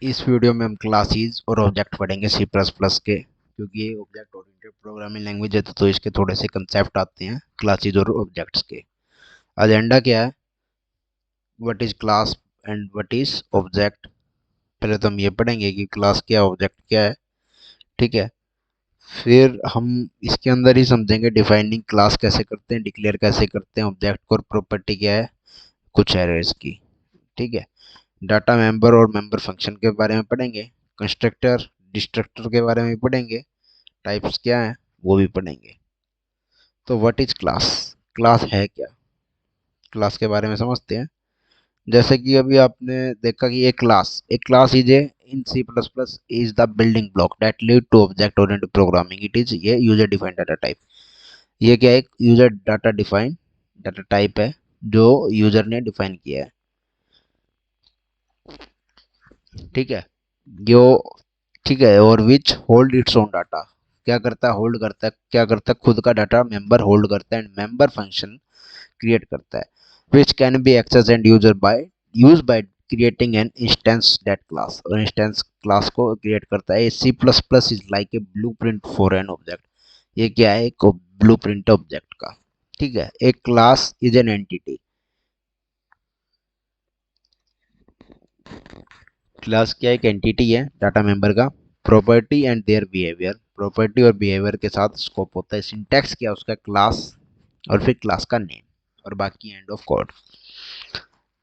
इस वीडियो में हम क्लासेस और ऑब्जेक्ट पढ़ेंगे सी प्लस प्लस के, क्योंकि ये ऑब्जेक्ट ओरिएंटेड प्रोग्रामिंग लैंग्वेज है तो इसके थोड़े से कंसेप्ट आते हैं क्लासेस और ऑब्जेक्ट्स के। एजेंडा क्या है, what is class and what is object. पहले तो हम ये पढ़ेंगे कि क्लास क्या है, ऑब्जेक्ट क्या है, ठीक है। फिर हम इसके अंदर ही समझेंगे डिफाइनिंग क्लास कैसे करते हैं, डिक्लेयर कैसे करते हैं ऑब्जेक्ट को, प्रॉपर्टी क्या है, कुछ एरर्स की, ठीक है। डाटा मेंबर और मेंबर फंक्शन के बारे में पढ़ेंगे, कंस्ट्रक्टर डिस्ट्रक्टर के बारे में भी पढ़ेंगे, टाइप्स क्या है वो भी पढ़ेंगे। तो व्हाट इज क्लास, क्लास है क्या, क्लास के बारे में समझते हैं। जैसे कि अभी आपने देखा कि एक class is a in C plus plus is the building block that lead to object oriented programming. It is ये यूजर डिफाइंड डाटा टाइप। ये क्या है, एक user data defined data type है जो यूजर ने डिफाइन किया है, ठीक है। जो ठीक है, और which hold its own data, क्या करता है, होल्ड करता है, क्या करता है, खुद का डाटा मेंबर होल्ड करता है एंड मेंबर फंक्शन क्रिएट करता है, which can be access and use by creating an instance that class, और इंस्टेंस क्लास को क्रिएट करता है। C plus plus is like a blueprint for an object. ये क्या है, एक ब्लू प्रिंट ऑब्जेक्ट का, ठीक है। एक class is an entity, class क्या एक एंटिटी है डाटा मेंबर का। Property and their behaviour, property और बिहेवियर के साथ स्कोप होता है। सिंटैक्स क्या है उसका, क्लास और फिर क्लास का नेम और बाकी एंड ऑफ कोड,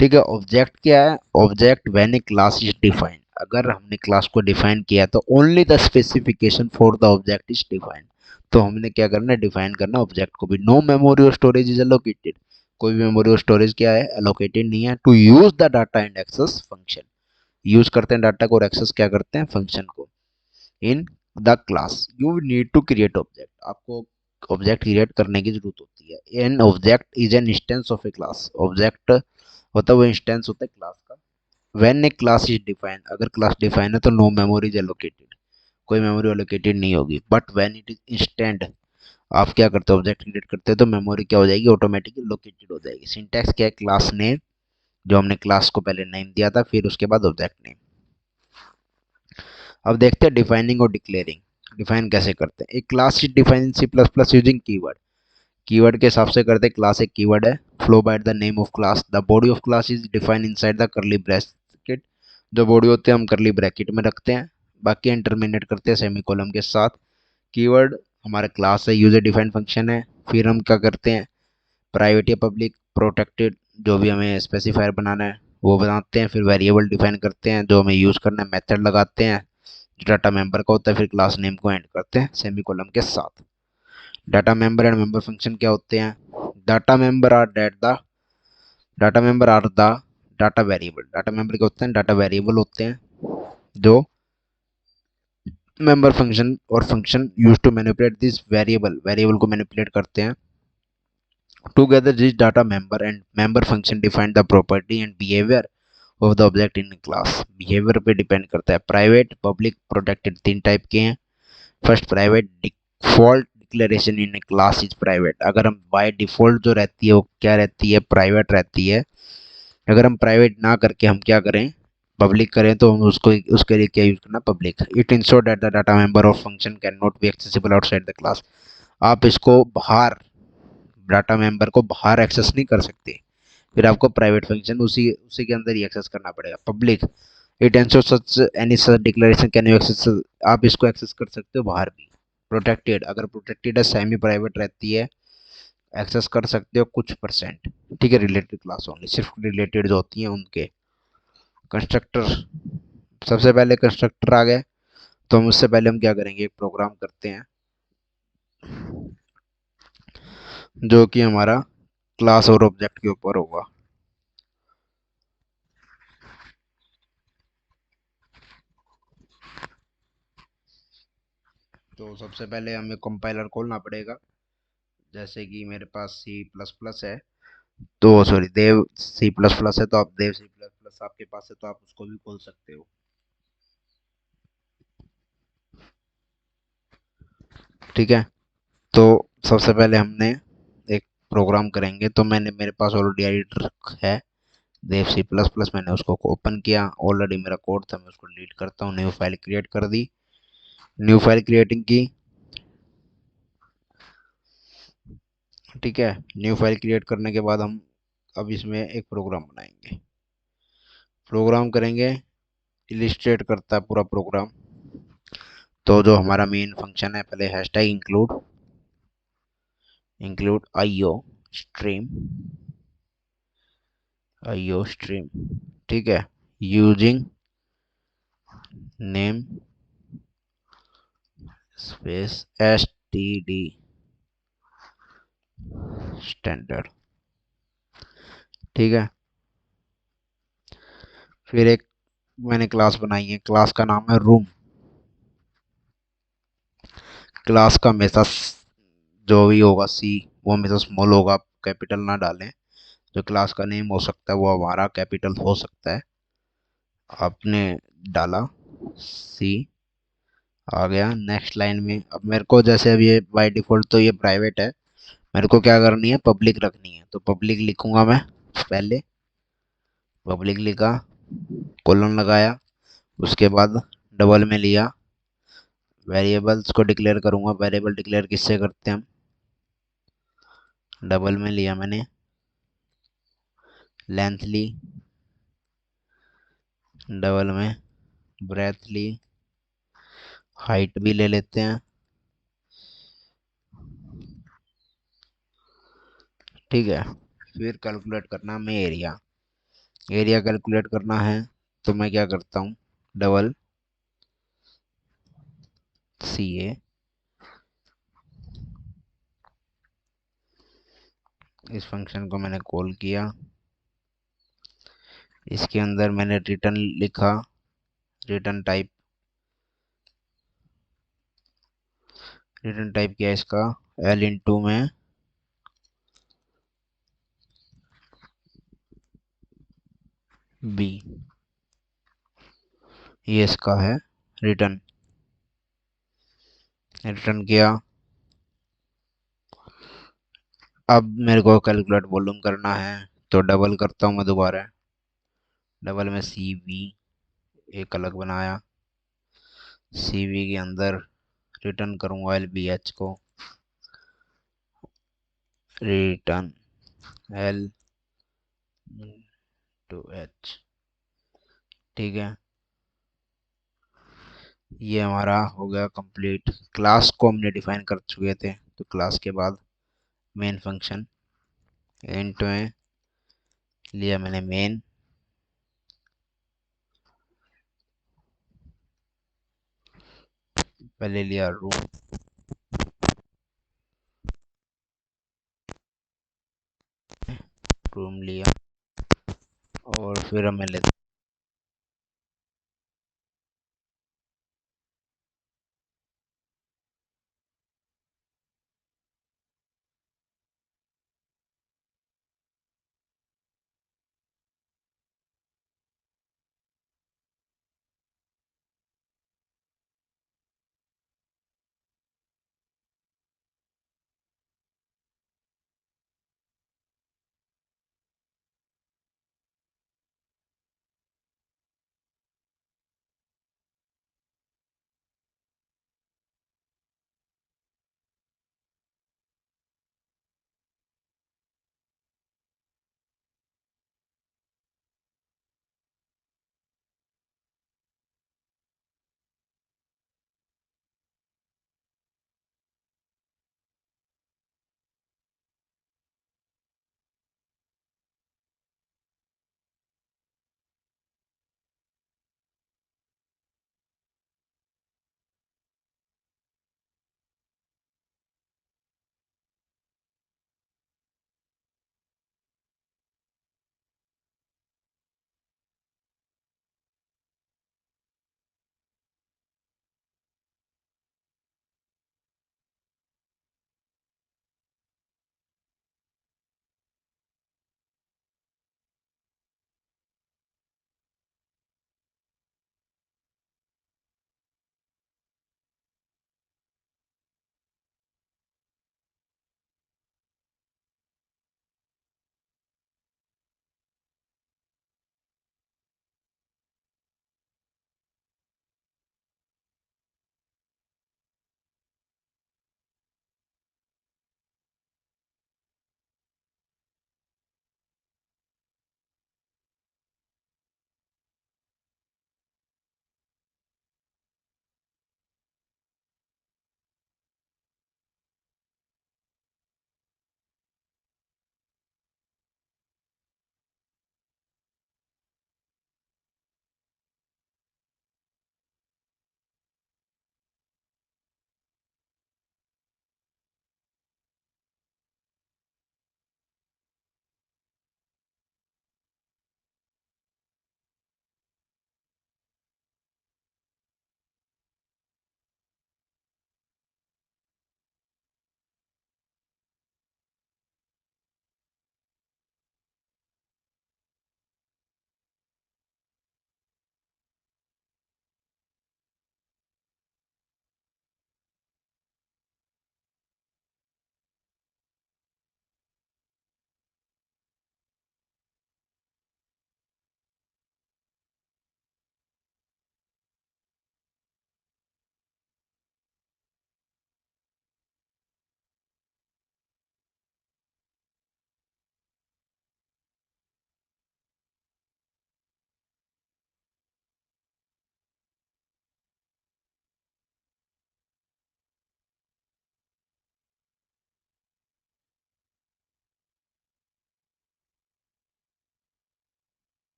ठीक है। ऑब्जेक्ट क्या है, object when a class is defined, अगर हमने क्लास को डिफाइन किया तो only the specification for the object is defined. तो हमने क्या करना है, डिफाइन करना ऑब्जेक्ट को भी। नो मेमोरी और स्टोरेज इज एलोकेटेड, कोई भी मेमोरी और स्टोरेज क्या है, एलोकेटेड नहीं है। To use the data and access function, use करते हैं डाटा को और एक्सेस क्या करते हैं, फंक्शन को। In the class you need to create object, आपको ऑब्जेक्ट क्रिएट करने की जरूरत होती है। An object is an instance of a class, object होता है वो इंस्टेंस होता है क्लास का। When a class is defined, अगर क्लास डिफाइन है तो नो मेमोरी इज एलोकेटेड, कोई मेमोरी एलोकेटेड नहीं होगी। But when it is instant, आप क्या करते हो, ऑब्जेक्ट क्रिएट करते हो तो मेमोरी क्या हो जाएगी, ऑटोमेटिकली लोकेटेड हो जाएगी। सिंटैक्स क्या है, क्लास नेम, जो हमने क्लास को पहले नेम दिया था, फिर उसके बाद ऑब्जेक्ट नेम। अब देखते हैं डिफाइनिंग और डिक्लेयरिंग, डिफाइन कैसे करते हैं। एक class is define in C plus plus using keyword, keyword के हिसाब से करते हैं। क्लास एक कीवर्ड है, flow by the name of class, the body of class is define inside the curly bracket, जो बॉडी होते हैं हम करली ब्रैकेट में रखते हैं, बाकी इंटरमिनेट करते हैं सेमीकोलन के साथ। कीवर्ड हमारा क्लास है, यूजर डिफाइंड फंक्शन है। फिर हम क्या करते हैं, प्राइवेट या पब्लिक प्रोटेक्टेड, जो भी हमें स्पेसिफायर बनाना है वो बनाते हैं। फिर वेरिएबल डिफाइन करते हैं, जो हमें यूज़ करना है, मेथड लगाते हैं जो डाटा मेंबर का होता है, फिर क्लास नेम को एंड करते हैं सेमीकोलन के साथ। Data member and member function क्या होते हैं, data member are that the data member are the data variable, data member क्या होते हैं, डाटा वेरिएबल होते हैं जो मेंबर फंक्शन और function use to manipulate this variable, variable को मैनिपुलेट करते हैं। Together this data member and member function define the property and behaviour of the object in class. Behaviour पे डिपेंड करता है, प्राइवेट पब्लिक प्रोटेक्टेड तीन type के हैं। First private, default declaration in class is private, अगर हम by default जो रहती है वो क्या रहती है, प्राइवेट रहती है। अगर हम प्राइवेट ना करके हम क्या करें, पब्लिक करें, तो हम उसको उसके लिए क्या यूज करना, public. It ensure that the data member of function can not be accessible outside the class, आप इसको बाहर, डाटा मेंबर को बाहर एक्सेस नहीं कर सकते, फिर आपको प्राइवेट फंक्शन उसी उसी के अंदर ही एक्सेस करना पड़ेगा। Public, it ensure such any such declaration can you access, आप इसको एक्सेस कर सकते हो बाहर भी। प्रोटेक्टेड, अगर प्रोटेक्टेड है, सेमी प्राइवेट रहती है, एक्सेस कर सकते हो कुछ परसेंट, ठीक है। रिलेटेड क्लास ओनली, सिर्फ रिलेटेड जो होती हैं उनके। कंस्ट्रक्टर, सबसे पहले कंस्ट्रक्टर आ गए, तो हम उससे पहले हम क्या करेंगे, एक प्रोग्राम करते हैं जो कि हमारा क्लास और ऑब्जेक्ट के ऊपर होगा। तो सबसे पहले हमें कंपाइलर खोलना पड़ेगा, जैसे कि मेरे पास सी प्लस प्लस है, तो सॉरी देव सी प्लस प्लस है, तो आप देव सी प्लस प्लस आपके पास है तो आप उसको भी खोल सकते हो, ठीक है। तो सबसे पहले हमने एक प्रोग्राम करेंगे। तो मेरे पास ऑलरेडी एडिटर है देव सी प्लस प्लस, मैंने उसको ओपन किया, ऑलरेडी मेरा कोड था, मैं उसको डिलीट करता हूँ। न्यू फाइल क्रिएट कर दी, न्यू फाइल क्रिएटिंग की, ठीक है। न्यू फाइल क्रिएट करने के बाद हम अब इसमें एक प्रोग्राम बनाएंगे, प्रोग्राम करेंगे। इलिस्ट्रेट करता है पूरा प्रोग्राम। तो जो हमारा मेन फंक्शन है, पहले हैशटैग इंक्लूड आईओ स्ट्रीम, ठीक है, using name space STD standard, ठीक है। फिर एक मैंने क्लास बनाई है, क्लास का नाम है रूम। क्लास का हमेशा जो भी होगा सी, वो हमेशा स्मॉल होगा, कैपिटल ना डालें। जो क्लास का नेम हो सकता है वो हमारा कैपिटल हो सकता है। आपने डाला सी, आ गया नेक्स्ट लाइन में। अब मेरे को जैसे अब ये बाय डिफॉल्ट तो ये प्राइवेट है, मेरे को क्या करनी है, पब्लिक रखनी है। तो पब्लिक लिखूंगा मैं, पहले पब्लिक लिखा, कोलन लगाया, उसके बाद डबल में लिया, वेरिएबल्स को डिक्लेयर करूंगा। वेरिएबल डिक्लेयर किससे करते हैं हम, डबल में लिया मैंने, लेंथ ली, डबल में ब्रेथ ली, हाइट भी ले लेते हैं, ठीक है। फिर कैलकुलेट करना हमें एरिया, एरिया कैलकुलेट करना है। तो मैं क्या करता हूँ, डबल सी ए, इस फंक्शन को मैंने कॉल किया, इसके अंदर मैंने रिटर्न लिखा, रिटर्न टाइप, किया इसका एल इंटू में बी, ये इसका है रिटर्न, रिटर्न किया। अब मेरे को कैलकुलेट वॉल्यूम करना है, तो डबल करता हूँ मैं दोबारा, डबल में सी वी एक अलग बनाया, सी वी के अंदर रिटर्न करूँगा एल बी एच को, रिटर्न एल टू एच, ठीक है। ये हमारा हो गया कंप्लीट। क्लास को हमने डिफाइन कर चुके थे, तो क्लास के बाद मेन फंक्शन, इंट में लिया मैंने मेन, पहले लिया रूम लिया, और फिर हमें लेते